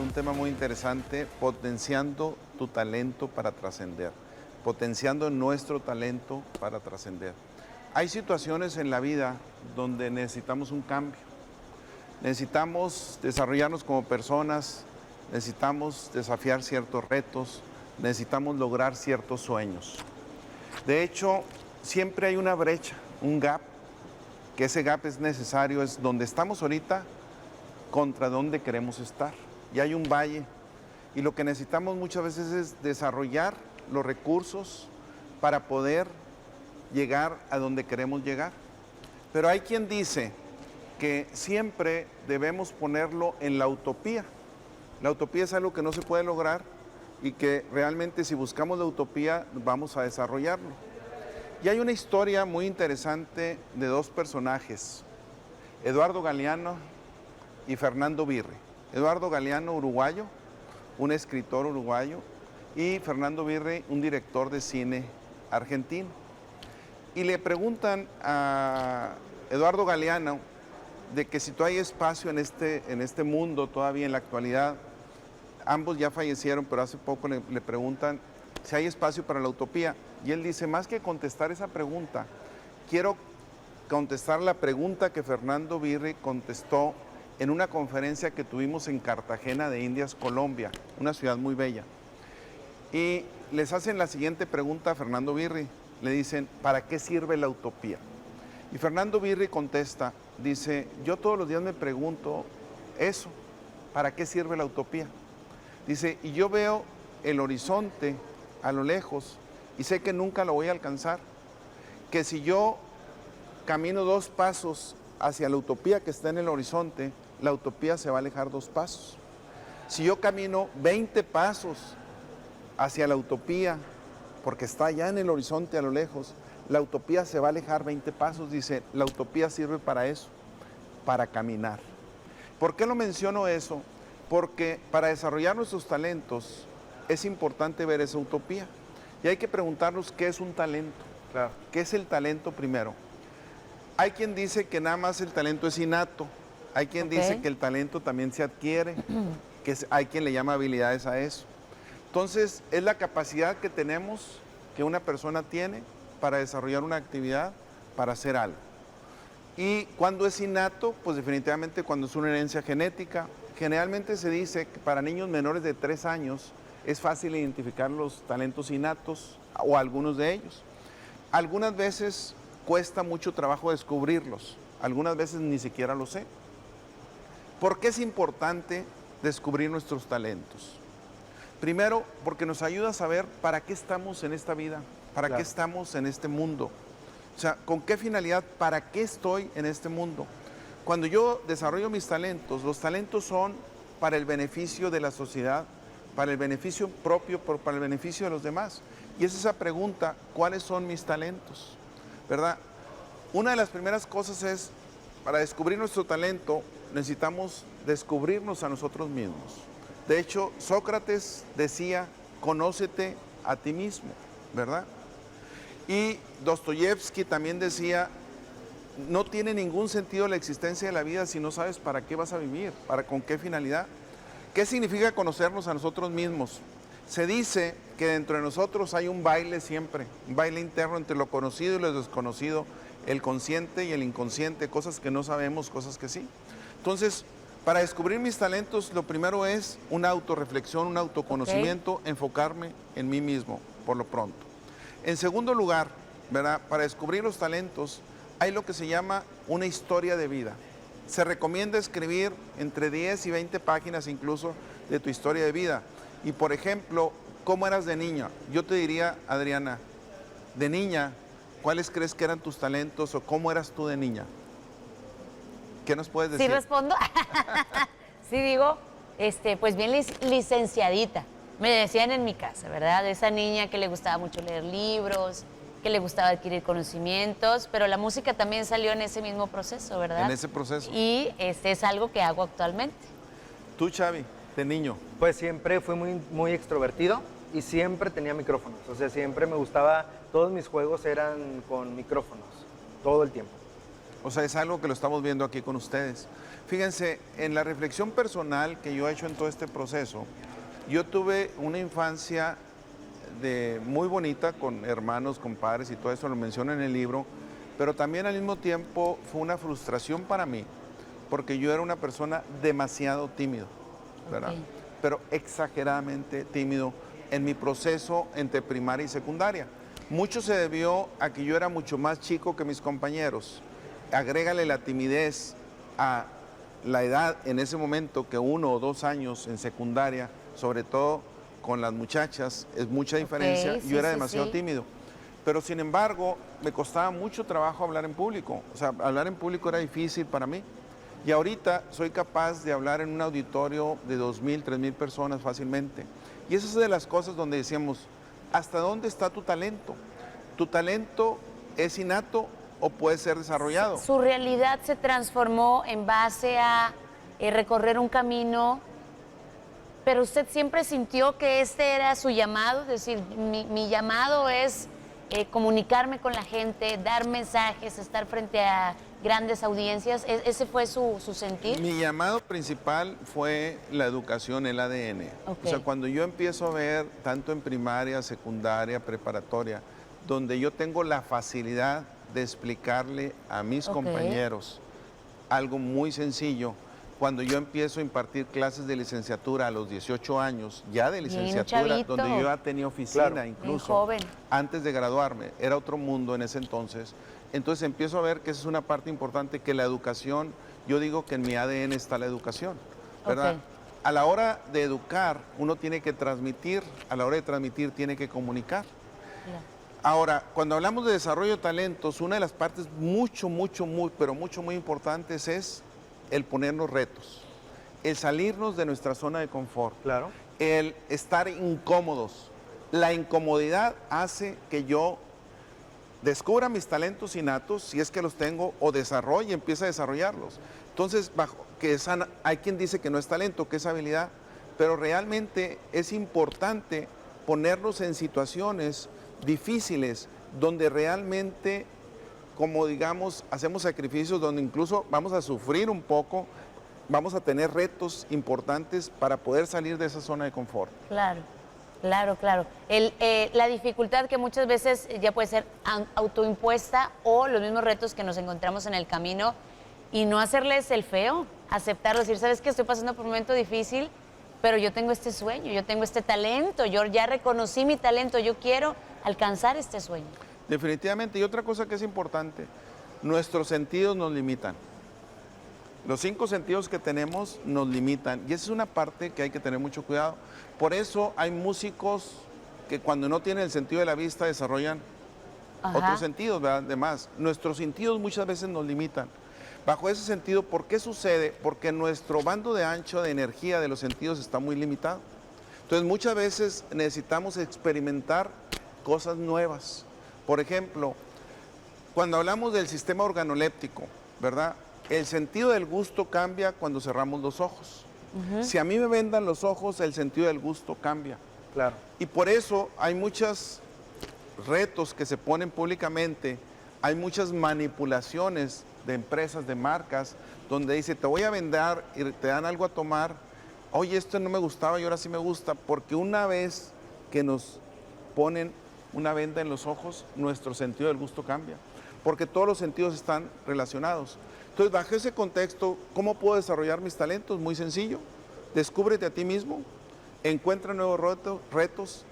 un tema muy interesante, potenciando tu talento para trascender, potenciando nuestro talento para trascender. Hay situaciones en la vida donde necesitamos un cambio, necesitamos desarrollarnos como personas, necesitamos desafiar ciertos retos, necesitamos lograr ciertos sueños. De hecho, siempre hay una brecha, un gap, que ese gap es necesario, es donde estamos ahorita contra donde queremos estar. Y hay un valle. Y lo que necesitamos muchas veces es desarrollar los recursos para poder llegar a donde queremos llegar. Pero hay quien dice que siempre debemos ponerlo en la utopía. La utopía es algo que no se puede lograr y que realmente si buscamos la utopía vamos a desarrollarlo. Y hay una historia muy interesante de dos personajes, Eduardo Galeano y Fernando Birri. Eduardo Galeano, uruguayo, un escritor uruguayo, y Fernando Birri, un director de cine argentino. Y le preguntan a Eduardo Galeano de que si todavía hay espacio en este mundo, todavía en la actualidad. Ambos ya fallecieron, pero hace poco le preguntan si hay espacio para la utopía. Y él dice, más que contestar esa pregunta, quiero contestar la pregunta que Fernando Birri contestó en una conferencia que tuvimos en Cartagena de Indias, Colombia, una ciudad muy bella. Y les hacen la siguiente pregunta a Fernando Birri. Le dicen, ¿para qué sirve la utopía? Y Fernando Birri contesta, dice, yo todos los días me pregunto eso, ¿para qué sirve la utopía? Dice, y yo veo el horizonte a lo lejos y sé que nunca lo voy a alcanzar, que si yo camino 2 pasos hacia la utopía que está en el horizonte, la utopía se va a alejar 2 pasos. Si yo camino 20 pasos hacia la utopía, porque está allá en el horizonte a lo lejos, la utopía se va a alejar 20 pasos. Dice, la utopía sirve para eso, para caminar. ¿Por qué lo menciono eso? Porque para desarrollar nuestros talentos es importante ver esa utopía. Y hay que preguntarnos qué es un talento. Claro. ¿Qué es el talento primero? Hay quien dice que nada más el talento es innato. Hay quien dice que el talento también se adquiere, hay quien le llama habilidades a eso. Entonces, es la capacidad que tenemos, que una persona tiene para desarrollar una actividad, para hacer algo. Y cuando es innato, pues definitivamente cuando es una herencia genética. Generalmente se dice que para niños menores de 3 años es fácil identificar los talentos innatos o algunos de ellos. Algunas veces cuesta mucho trabajo descubrirlos, algunas veces ni siquiera lo sé. ¿Por qué es importante descubrir nuestros talentos? Primero, porque nos ayuda a saber para qué estamos en esta vida, para qué estamos en este mundo. O sea, ¿con qué finalidad? ¿Para qué estoy en este mundo? Cuando yo desarrollo mis talentos, los talentos son para el beneficio de la sociedad, para el beneficio propio, para el beneficio de los demás. Y es esa pregunta, ¿cuáles son mis talentos? ¿Verdad? Una de las primeras cosas es, para descubrir nuestro talento, necesitamos descubrirnos a nosotros mismos. De hecho, Sócrates decía, conócete a ti mismo, ¿verdad? Y Dostoyevsky también decía, no tiene ningún sentido la existencia de la vida si no sabes para qué vas a vivir, con qué finalidad. ¿Qué significa conocernos a nosotros mismos? Se dice que dentro de nosotros hay un baile siempre, un baile interno entre lo conocido y lo desconocido, el consciente y el inconsciente, cosas que no sabemos, cosas que sí. Entonces, para descubrir mis talentos, lo primero es una autorreflexión, un autoconocimiento, enfocarme en mí mismo, por lo pronto. En segundo lugar, ¿verdad? Para descubrir los talentos, hay lo que se llama una historia de vida. Se recomienda escribir entre 10 y 20 páginas incluso de tu historia de vida. Y por ejemplo, ¿cómo eras de niña? Yo te diría, Adriana, de niña, ¿cuáles crees que eran tus talentos o cómo eras tú de niña? ¿Qué nos puedes decir? ¿Sí respondo? Sí digo, pues bien licenciadita. Me decían en mi casa, ¿verdad? Esa niña que le gustaba mucho leer libros, que le gustaba adquirir conocimientos, pero la música también salió en ese mismo proceso, ¿verdad? En ese proceso. Y es algo que hago actualmente. Tú, Xavi, de niño. Pues siempre fui muy extrovertido y siempre tenía micrófonos. O sea, siempre me gustaba, todos mis juegos eran con micrófonos, todo el tiempo. O sea, es algo que lo estamos viendo aquí con ustedes. Fíjense, en la reflexión personal que yo he hecho en todo este proceso, yo tuve una infancia muy bonita con hermanos, con padres y todo eso, lo menciono en el libro, pero también al mismo tiempo fue una frustración para mí, porque yo era una persona demasiado tímido, ¿verdad? Ok. Pero exageradamente tímido en mi proceso entre primaria y secundaria. Mucho se debió a que yo era mucho más chico que mis compañeros. Agrégale la timidez a la edad en ese momento, que 1 o 2 años en secundaria, sobre todo con las muchachas, es mucha diferencia. Sí, Yo era sí, demasiado sí. tímido. Pero sin embargo, me costaba mucho trabajo hablar en público. O sea, hablar en público era difícil para mí. Y ahorita soy capaz de hablar en un auditorio de 2,000, 3,000 personas fácilmente. Y esa es de las cosas donde decíamos, ¿hasta dónde está tu talento? ¿Tu talento es innato o puede ser desarrollado? Su realidad se transformó en base a recorrer un camino, pero usted siempre sintió que este era su llamado, es decir, mi llamado es comunicarme con la gente, dar mensajes, estar frente a grandes audiencias. ¿Ese fue su sentir? Mi llamado principal fue la educación, el ADN. Ok. O sea, cuando yo empiezo a ver, tanto en primaria, secundaria, preparatoria, donde yo tengo la facilidad de explicarle a mis Ok. compañeros algo muy sencillo, cuando yo empiezo a impartir clases de licenciatura a los 18 años, ya de Bien, licenciatura, chavito. donde yo ya tenía oficina Claro. incluso, Bien joven. antes de graduarme, era otro mundo en ese entonces. Entonces empiezo a ver que esa es una parte importante, que la educación, yo digo que en mi ADN está la educación, ¿verdad? Ok. A la hora de educar, uno tiene que transmitir, a la hora de transmitir tiene que comunicar. Claro. Ahora, cuando hablamos de desarrollo de talentos, una de las partes muy importantes es el ponernos retos, el salirnos de nuestra zona de confort, Claro. el estar incómodos. La incomodidad hace que yo descubra mis talentos innatos, si es que los tengo, o desarrolle y empiece a desarrollarlos. Entonces, hay quien dice que no es talento, que es habilidad, pero realmente es importante ponernos en situaciones difíciles donde realmente, como digamos, hacemos sacrificios, donde incluso vamos a sufrir un poco, vamos a tener retos importantes para poder salir de esa zona de confort. Claro, claro, claro. La dificultad que muchas veces ya puede ser autoimpuesta o los mismos retos que nos encontramos en el camino y no hacerles el feo, aceptarlo, decir, ¿sabes qué? Estoy pasando por un momento difícil, pero yo tengo este sueño, yo tengo este talento, yo ya reconocí mi talento, yo quiero alcanzar este sueño. Definitivamente. Y otra cosa que es importante, nuestros sentidos nos limitan. Los 5 sentidos que tenemos nos limitan y esa es una parte que hay que tener mucho cuidado. Por eso hay músicos que cuando no tienen el sentido de la vista desarrollan Ajá. otros sentidos, ¿verdad? Además, nuestros sentidos muchas veces nos limitan. Bajo ese sentido, ¿por qué sucede? Porque nuestro bando de ancho de energía de los sentidos está muy limitado. Entonces, muchas veces necesitamos experimentar cosas nuevas. Por ejemplo, cuando hablamos del sistema organoléptico, ¿verdad? El sentido del gusto cambia cuando cerramos los ojos. Si a mí me vendan los ojos, el sentido del gusto cambia. Claro. Y por eso hay muchos retos que se ponen públicamente, hay muchas manipulaciones de empresas, de marcas, donde dice, te voy a vender y te dan algo a tomar, oye, esto no me gustaba y ahora sí me gusta, porque una vez que nos ponen una venda en los ojos, nuestro sentido del gusto cambia, porque todos los sentidos están relacionados. Entonces, bajo ese contexto, ¿cómo puedo desarrollar mis talentos? Muy sencillo, descúbrete a ti mismo, encuentra nuevos retos,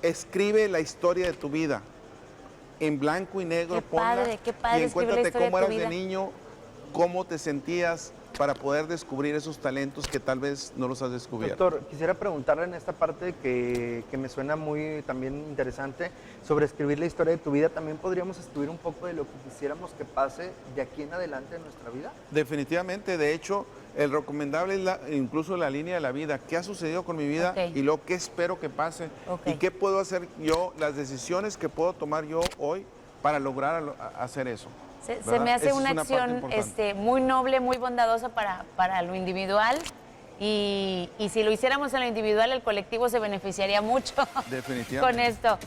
escribe la historia de tu vida, en blanco y negro, Qué padre, qué padre y escribir la encuéntrate historia de cómo tu eras de vida. niño, cómo te sentías para poder descubrir esos talentos que tal vez no los has descubierto. Doctor, quisiera preguntarle en esta parte que me suena muy también interesante sobre escribir la historia de tu vida. ¿También podríamos escribir un poco de lo que quisiéramos que pase de aquí en adelante en nuestra vida? Definitivamente, de hecho, el recomendable es incluso la línea de la vida. ¿Qué ha sucedido con mi vida? Ok. Y luego, ¿qué espero que pase? Ok. ¿Y qué puedo hacer yo? Las decisiones que puedo tomar yo hoy para lograr hacer eso. Se ¿verdad? me hace Esa es una parte acción importante. muy noble, muy bondadosa para lo individual y si lo hiciéramos en lo individual, el colectivo se beneficiaría mucho Definitivamente. con esto.